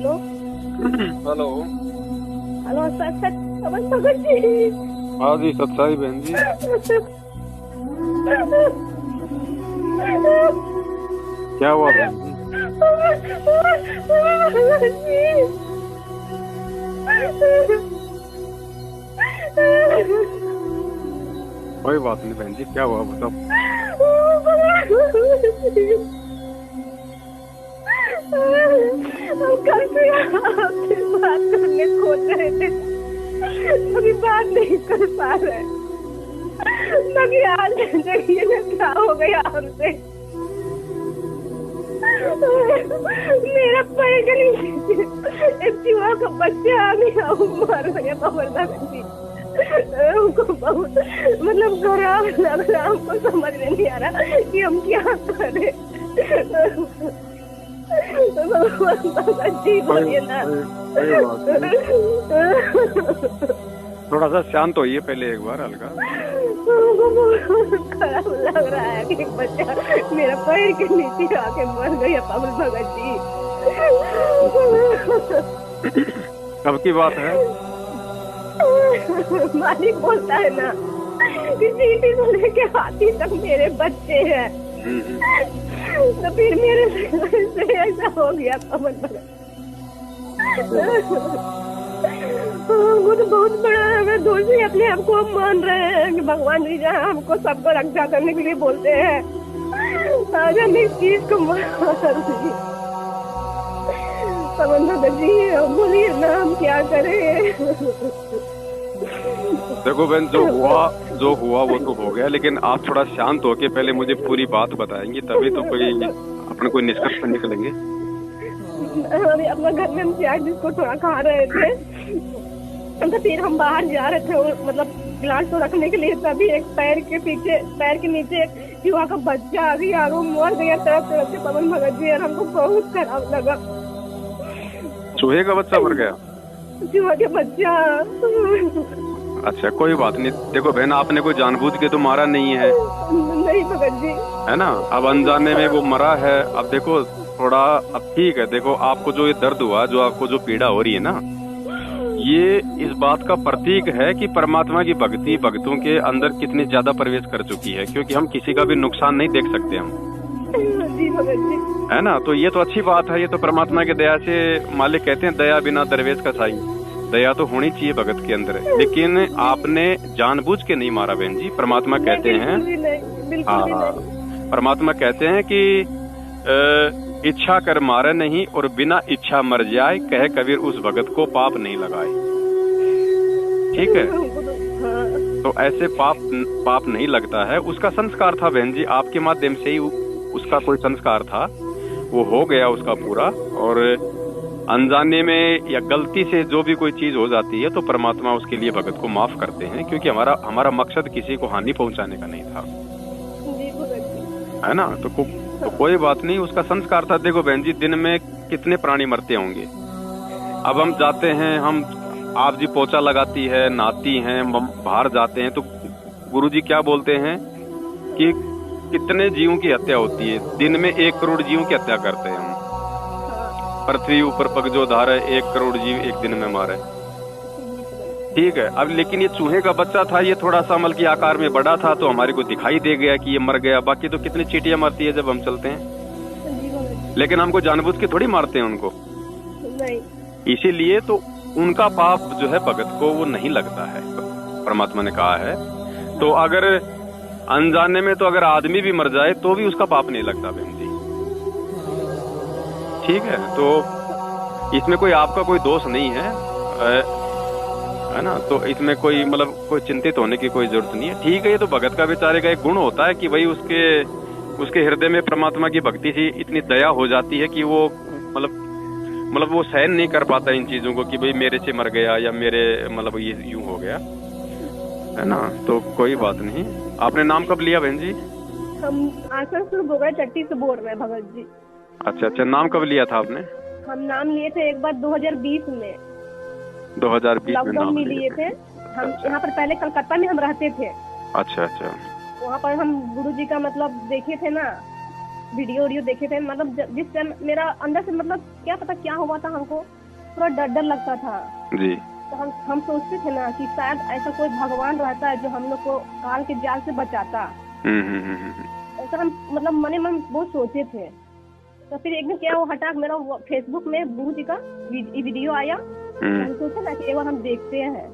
Hello. Hello. Hello सच सच पवन भगत जी। हाँ जी, सच्चाई बहन जी। क्या हुआ बहन जी? कोई बात नहीं बहन जी, क्या हुआ बताओ। हम कल से आपसे बात करने खोज रहे थे, अभी बात नहीं कर पा रहे। बाकी आज देखिए ना क्या हो गया हमसे। मेरा पैर के नीचे एक चूहा का बच्चा आ गया, मर गया प्रबंधक जी। हमको बहुत मतलब खराब लग रहा, हमको समझ में नहीं आ रहा कि हम क्या करें। जी कोई बोलिए ना। कोई कोई बात नहीं, थोड़ा सा शांत होइए पहले एक बार हल्का। खराब लग रहा है कि एक बच्चा मेरा पैर के नीचे आके मर गया पवन भगत जी। कब की बात है? मालिक बोलता है ना कि चीटी से लेके हाथी तक मेरे बच्चे हैं। तो फिर मेरे से ऐसा हो गया पवन भगत। वो तो बहुत बड़ा है, दोषी अपने आप को मान रहे हैं कि भगवान जी जहाँ हमको सबको रक्षा करने के लिए बोलते हैं, आज हम इस चीज को पवन भगत जी बोलिए ना, हम क्या करें। देखो बहन, जो हुआ वो तो हो गया, लेकिन आप थोड़ा शांत होके पहले मुझे पूरी बात बताएंगे, तभी तो कोई अपने कोई निष्कर्ष पर निकलेंगे। अभी अपना घर में हम प्याज जिसको थोड़ा खा रहे थे, तो फिर हम बाहर जा रहे थे मतलब गिलास तो रखने के लिए, तभी एक पैर के नीचे चूहा का बच्चा आ गया, वो मर गया तरफ तरफ से पवन भगत जी, और हमको बहुत खराब लगा। चूहे का बच्चा मर गया? चूहा के बच्चा। अच्छा कोई बात नहीं। देखो बहन, आपने कोई जानबूझ के तो मारा नहीं है, नहीं भगत जी। है ना? अब अनजाने में वो मरा है। अब देखो थोड़ा, अब ठीक है, देखो आपको जो ये दर्द हुआ, जो आपको जो पीड़ा हो रही है ना, ये इस बात का प्रतीक है कि परमात्मा की भक्ति भक्तों के अंदर कितनी ज्यादा प्रवेश कर चुकी है, क्योंकि हम किसी का भी नुकसान नहीं देख सकते हम, जी भगत जी। है ना? तो ये तो अच्छी बात है, ये तो परमात्मा की दया से, मालिक कहते हैं दया बिना दरवेश का साई। दया तो होनी चाहिए भगत के अंदर, लेकिन आपने जानबूझ के नहीं मारा बहन जी। परमात्मा कहते हैं, हाँ, परमात्मा कहते हैं कि इच्छा कर मारे नहीं और बिना इच्छा मर जाए, कहे कबीर उस भगत को पाप नहीं लगाए। ठीक है? तो ऐसे पाप नहीं लगता है। उसका संस्कार था बहन जी, आपके माध्यम से ही उसका कोई संस्कार था, वो हो गया उसका पूरा। और अनजाने में या गलती से जो भी कोई चीज हो जाती है तो परमात्मा उसके लिए भगत को माफ करते हैं, क्योंकि हमारा मकसद किसी को हानि पहुंचाने का नहीं था, है ना? तो कोई बात नहीं, उसका संस्कार था। देखो बहन जी, दिन में कितने प्राणी मरते होंगे। अब हम जाते हैं, आप जी पोछा लगाती है, नहाती हैं, हम बाहर जाते हैं, तो गुरुजी क्या बोलते हैं कि कितने जीवों की हत्या होती है दिन में? 1 करोड़ जीवों की हत्या करते हैं हम। पृथ्वी ऊपर पग जो धारे, 1 करोड़ जीव एक दिन में मारे। ठीक है, अब लेकिन ये चूहे का बच्चा था, ये थोड़ा सा मल की आकार में बड़ा था, तो हमारे को दिखाई दे गया कि ये मर गया। बाकी तो कितनी चींटियां मरती है जब हम चलते हैं, लेकिन हमको जानबूझ के थोड़ी मारते हैं उनको। नहीं। इसीलिए तो उनका पाप जो है भगत को वो नहीं लगता है, परमात्मा ने कहा है। तो अगर अनजाने में, तो अगर आदमी भी मर जाए तो भी उसका पाप नहीं लगता बहन जी। ठीक है? तो इसमें कोई आपका कोई दोष नहीं है ना? तो इसमें कोई मतलब कोई चिंतित होने की कोई जरूरत नहीं है। ठीक है, ये तो भगत का बेचारे का एक गुण होता है कि भाई उसके हृदय में परमात्मा की भक्ति से इतनी दया हो जाती है कि वो मतलब वो सहन नहीं कर पाता इन चीजों को कि भाई मेरे से मर गया या मेरे मतलब ये यूं हो गया, है ना? तो कोई बात नहीं। आपने नाम कब लिया बहन जी? हम आसनसोल बोगरा चट्टी से बोल रहे हैं भगत जी। अच्छा, नाम कब लिया था आपने? हम नाम लिए थे एक बार 2020 में। 2020 में लॉकडाउन में लिए थे हम। यहाँ पर पहले कलकत्ता में हम रहते थे। अच्छा। वहाँ पर हम गुरु जी का मतलब देखे थे ना, वीडियो देखे थे, मतलब जिस टाइम मेरा अंदर से मतलब क्या पता क्या हुआ था, हमको थोड़ा डर डर लगता था जी। तो हम सोचते थे ना कि शायद ऐसा कोई भगवान रहता है जो हम लोग को काल के जाल से बचाता। ऐसा हम मतलब मने मन बहुत सोचे थे। तो फिर एक दिन क्या वो हटाक मेरा फेसबुक में गुरु जी का वीडियो आया, तो हम सोचे ना कि एक बार हम देखते हैं।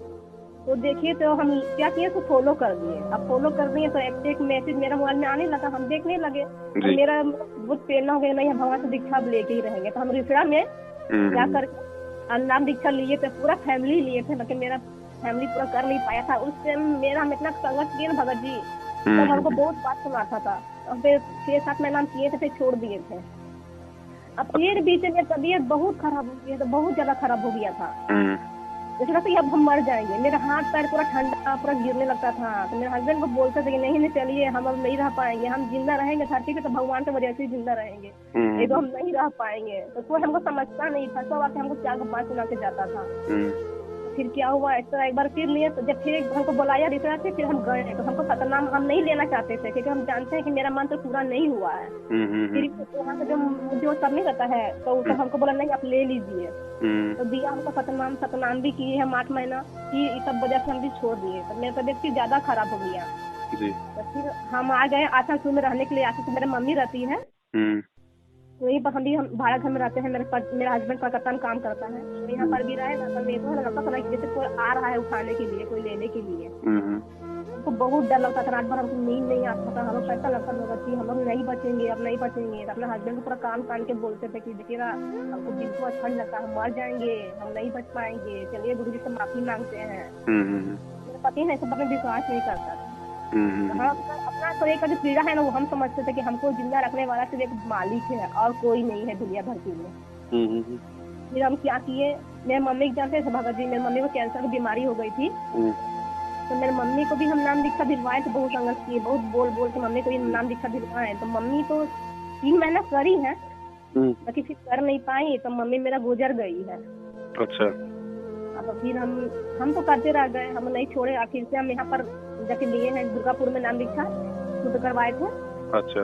तो देखिए तो हम क्या किए, तो फॉलो कर दिए। अब फॉलो कर दिए तो एक मैसेज मेरा मोबाइल में आने लगा, हम देखने लगे। तो मेरा बहुत प्रेरणा हो गया, नहीं हम भगवान से दीक्षा लेके ही रहेंगे। तो हम रिसड़ा में जाकर नाम दीक्षा लिए थे, पूरा फैमिली लिए थे, लेकिन मेरा फैमिली पूरा कर नहीं पाया था। उस टाइम मेरा हम इतना संघर्ष किए ना भगत जी, तब हमको बहुत बात सुनाता था। और फिर 6-7 महीना हम किए थे, फिर छोड़ दिए थे। अब फिर बीच में तबीयत बहुत खराब हो गई, तो बहुत ज्यादा खराब हो गया था। जैसे लगता है अब हम मर जाएंगे। मेरा हाथ पैर पूरा ठंडा, पूरा गिरने लगता था। तो मेरे हस्बैंड को बोलते थे कि नहीं चलिए, हम अब नहीं रह पाएंगे, हम जिंदा रहेंगे धरती पे तो भगवान की वजह से ही जिंदा रहेंगे, ये तो हम नहीं रह पाएंगे। तो कोई हमको समझता नहीं था, सब आके हमको 4-5 सुना के जाता था। फिर क्या हुआ, इस तरह एक बार फिर लिए, तो जब फिर हमको बुलाया रिश्ता से, फिर हम गए। तो हमको सतनाम हम नहीं लेना चाहते थे, क्योंकि हम जानते हैं कि मेरा मन तो पूरा नहीं हुआ है। फिर वहाँ से जो सब नहीं रहता है, तो उसको हमको बोला नहीं आप ले लीजिए। तो दिया हमको सतनाम भी किए हम 8 महीना की, इस सब वजह से हम भी छोड़ दिए। तो मेरा तबियत फिर ज्यादा खराब हो गया जी। तो फिर हम आ गए आसनसोल में रहने के लिए। आसनसोल मेरी मम्मी रहती है, वहीं पर हम भाड़ा घर में रहते हैं। मेरा हस्बैंड कलकत्ता में काम करता है, तो यहाँ पर भी रहे ना, तो मेरे को लगता था जैसे कोई आ रहा है उठाने के लिए, कोई लेने के लिए। हमको बहुत डर लगता था, रात भर हमको नींद नहीं आता था। हम लोग कैसा लगता था कि हम लोग नहीं बचेंगे, अब नहीं बचेंगे। तो अपने हस्बैंड को पूरा कान के बोलते थे कि देखिए ना, हमको बिल्कुल अच्छा नहीं लगता, हम मर जाएंगे, हम नहीं बच पाएंगे, चलिए गुरु जी से माफी मांगते हैं। मेरे पति ने सब में विश्वास नहीं करता था। हाँ, अपना शरीर का जो पीड़ा है ना, वो हम समझते थे कि हमको जिंदा रखने वाला सिर्फ एक मालिक है और कोई नहीं है दुनिया धरती में। फिर हम क्या किए, मेरे मम्मी जानते थे भगत जी, मेरी मम्मी को कैंसर की बीमारी हो गई थी। तो मेरी मम्मी को भी हम नाम दीक्षा दिलवाए थे, बहुत संघर्ष किए, बहुत बोल के मम्मी को भी नाम दीक्षा दिलवाए। तो मम्मी तो 3 महीना करी है, बाकी फिर कर नहीं पाई, तो मम्मी मेरा गुजर गई है। अच्छा। तो फिर हम तो करते रह गए, हम नहीं छोड़े। आखिर से हम यहाँ पर जाके लिए हैं दुर्गापुर में नाम दीक्षा खुद करवाए थे। अच्छा।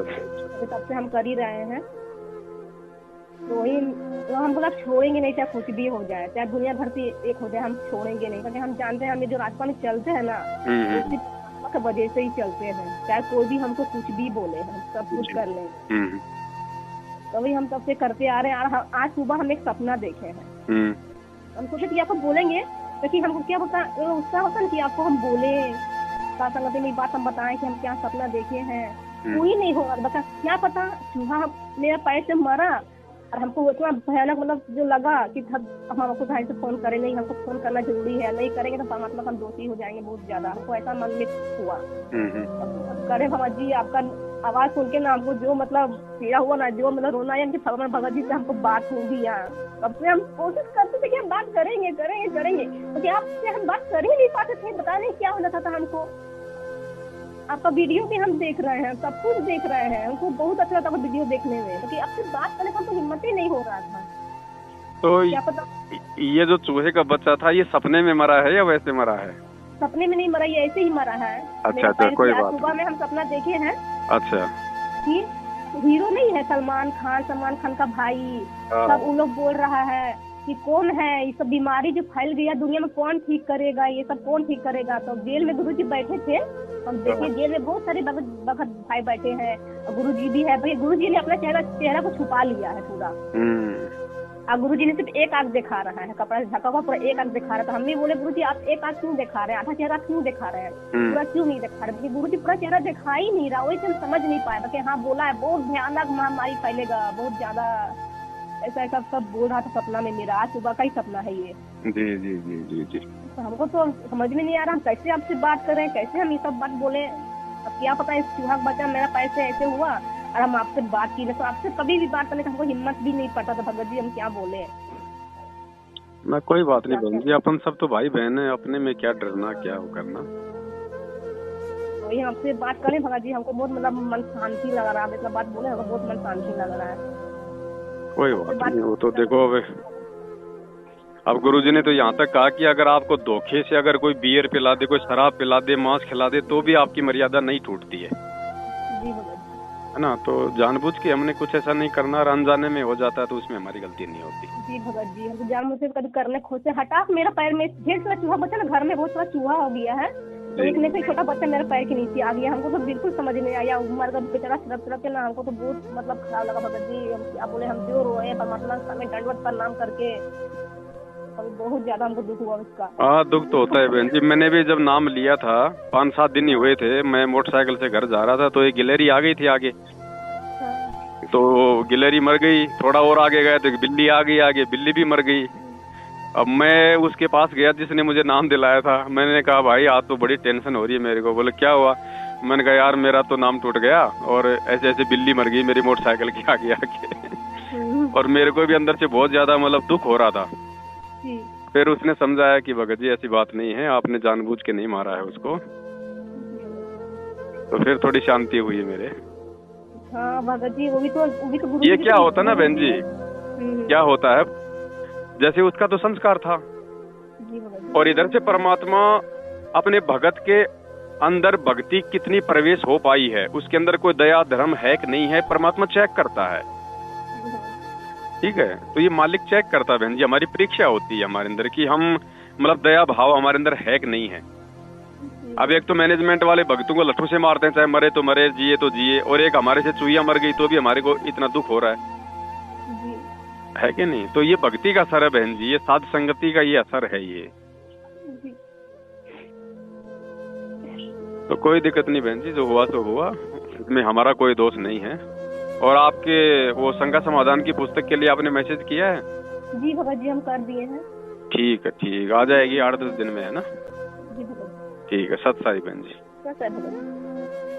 तब से हम कर ही रहे हैं। तो वही तो हम बोला छोड़ेंगे नहीं, चाहे कुछ भी हो जाए, चाहे दुनिया धरती एक हो जाए, हम छोड़ेंगे नहीं। क्योंकि हम जानते हैं हम जो रास्ता में चलते हैं ना, उसी की वजह से ही चलते हैं। चाहे कोई भी हमको कुछ भी बोले, हम सब कुछ कर लेंगे। तो वही हम तब से करते आ रहे हैं। आज सुबह हम एक सपना देखे हैं। हम सोचे कि आपको बोलेंगे, क्योंकि हमको क्या उत्साह होता है कि आपको हम बोले, संगति में बात हम बताएं कि हम क्या सपना देखे हैं। कोई नहीं होगा, बता क्या पता चूहा मेरा पैर से मरा, और हमको इतना भयानक मतलब जो लगा कि हम आपको भाई से फोन करें, नहीं हमको फोन करना जरूरी है, नहीं करेंगे तो मतलब हम दोषी हो जाएंगे बहुत ज्यादा। हमको ऐसा मन में हुआ। करे भगत जी आपका आवाज सुन के ना, हमको जो मतलब पीड़ा हुआ ना, जो मतलब रोना है कि भगत जी से हमको बात हो गया। तब से हम कोशिश करते थे कि हम बात करेंगे, क्योंकि आपसे हम बात कर ही नहीं पाते थे। पता नहीं क्या हो जाता था हमको। आपका वीडियो भी हम देख रहे हैं, सब कुछ देख रहे हैं, हमको बहुत अच्छा लगता था वीडियो देखने में, क्योंकि आपसे बात करने का तो हिम्मत ही नहीं हो रहा था। तो क्या पता ये जो चूहे का बच्चा था, ये सपने में मरा है या वैसे मरा है? सपने में नहीं मरा, ये ऐसे ही मरा है। अच्छा, कोई बात। सुबह में हम सपना देखे हैं। अच्छा। कि हीरो नहीं है सलमान खान का भाई, सब उन लोग बोल रहा है कि कौन है ये सब बीमारी जो फैल गया दुनिया में, कौन ठीक करेगा, ये सब कौन ठीक करेगा। तो जेल में गुरुजी बैठे थे, हम देखिए जेल में बहुत सारे भगत भाई बैठे हैं, और गुरुजी भी है। भाई गुरुजी ने अपना चेहरा को छुपा लिया है पूरा, और गुरुजी ने सिर्फ एक आंख दिखा रहा है, कपड़ा से ढका हुआ पूरा एक आंख दिखा रहा है। तो हम भी बोले गुरुजी आप एक आंख क्यों दिखा रहे हैं, आधा चेहरा क्यों दिखा रहे हैं, पूरा क्यों नहीं दिखा रहे? गुरुजी पूरा चेहरा दिखा ही नहीं रहा, वही से हम समझ नहीं पाए। कि हाँ बोला है बहुत भयानक महामारी फैलेगा, बहुत ज्यादा ऐसा सब बोल रहा था सपना में मेरा। आज सुबह का ही सपना है ये। जी जी जी जी जी। तो हमको तो समझ में नहीं आ रहा हम कैसे आपसे बात करें, कैसे हम ये सब बात बोले। अब क्या पता इस चूहा बच्चा मेरा पैसे ऐसे हुआ और हम आपसे बात की, तो आपसे कभी भी बात करने का हमको हिम्मत भी नहीं पड़ता था। भगत जी हम क्या बोले ना, कोई बात नहीं बहन जी, अपन सब तो भाई बहन है, अपने में क्या डरना क्या हो करना। वही आपसे बात करें भगत जी, हमको बहुत मतलब मन शांति लग रहा है। मतलब बात बोले हमको बहुत मन शांति लग रहा है। कोई बात नहीं, वो तो देखो अब गुरुजी ने तो यहाँ तक कहा कि अगर आपको धोखे से अगर कोई बियर पिला दे, कोई शराब पिला दे, मांस खिला दे, तो भी आपकी मर्यादा नहीं टूटती है। जी है ना। तो जानबूझ के हमने कुछ ऐसा नहीं करना, और अनजाने में हो जाता है तो उसमें हमारी गलती नहीं होती। जी भगत जी, हम तो जान मुझसे कभी करने खोज से हटा मेरा पैर में ढेर सारा चूहा बचा ना, घर में बहुत सारा चूहा हो गया है, तो एक में से छोटा बच्चा मेरे पैर के नीचे आ गया। हमको तो बिल्कुल समझ नहीं आया, मर कर बेचारा तरफ के ना, हमको तो बहुत मतलब खराब लगा भगत जी। हम क्या बोले, हम जो रोए परमात्मा में दंडवत प्रणाम करके, बहुत ज्यादा हमको दुख हुआ उसका। हाँ, दुख तो होता है बहन जी। मैंने भी जब नाम लिया था 5-7 दिन ही हुए थे, मैं मोटरसाइकिल से घर जा रहा था तो एक गिलहरी आ गई थी आगे, तो गिलहरी मर गई। थोड़ा और आगे गए तो एक बिल्ली आ गई आगे, बिल्ली भी मर गई। अब मैं उसके पास गया जिसने मुझे नाम दिलाया था, मैंने कहा भाई आज तो बड़ी टेंशन हो रही है मेरे को। बोले क्या हुआ? मैंने कहा यार मेरा तो नाम टूट गया और ऐसे ऐसे बिल्ली मर गई मेरी मोटरसाइकिल के आगे आके। और मेरे को भी अंदर से बहुत ज्यादा मतलब दुख हो रहा था। फिर उसने समझाया कि भगत जी ऐसी बात नहीं है, आपने जानबूझ के नहीं मारा है उसको। तो फिर थोड़ी शांति हुई है मेरे। हाँ भगत जी, वो भी तो गुरु ये क्या होता ना बहन जी, क्या होता है, जैसे उसका तो संस्कार था और इधर से परमात्मा अपने भगत के अंदर भक्ति कितनी प्रवेश हो पाई है, उसके अंदर कोई दया धर्म है कि नहीं है, परमात्मा चेक करता है। ठीक है, तो ये मालिक चेक करता है बहन जी, हमारी परीक्षा होती है हमारे अंदर कि हम मतलब दया भाव हमारे अंदर है कि नहीं है। अब एक तो मैनेजमेंट वाले भक्तों को लट्ठू से मारते हैं, चाहे मरे तो मरे, जिए तो जिए, और एक हमारे से चूहिया मर गई तो भी हमारे को इतना दुख हो रहा है कि नहीं। तो ये भक्ति का असर है बहन जी, ये साध संगति का ये असर है ये। तो कोई दिक्कत नहीं बहन जी, जो हुआ तो हुआ, इसमें हमारा कोई दोष नहीं है। और आपके वो शंका समाधान की पुस्तक के लिए आपने मैसेज किया है? जी भगत जी, हम कर दिए हैं। ठीक है, ठीक, आ जाएगी 8-10 दिन में, है ना? जी भगत। ठीक है, सत साई बहन जी। सत साई भगत।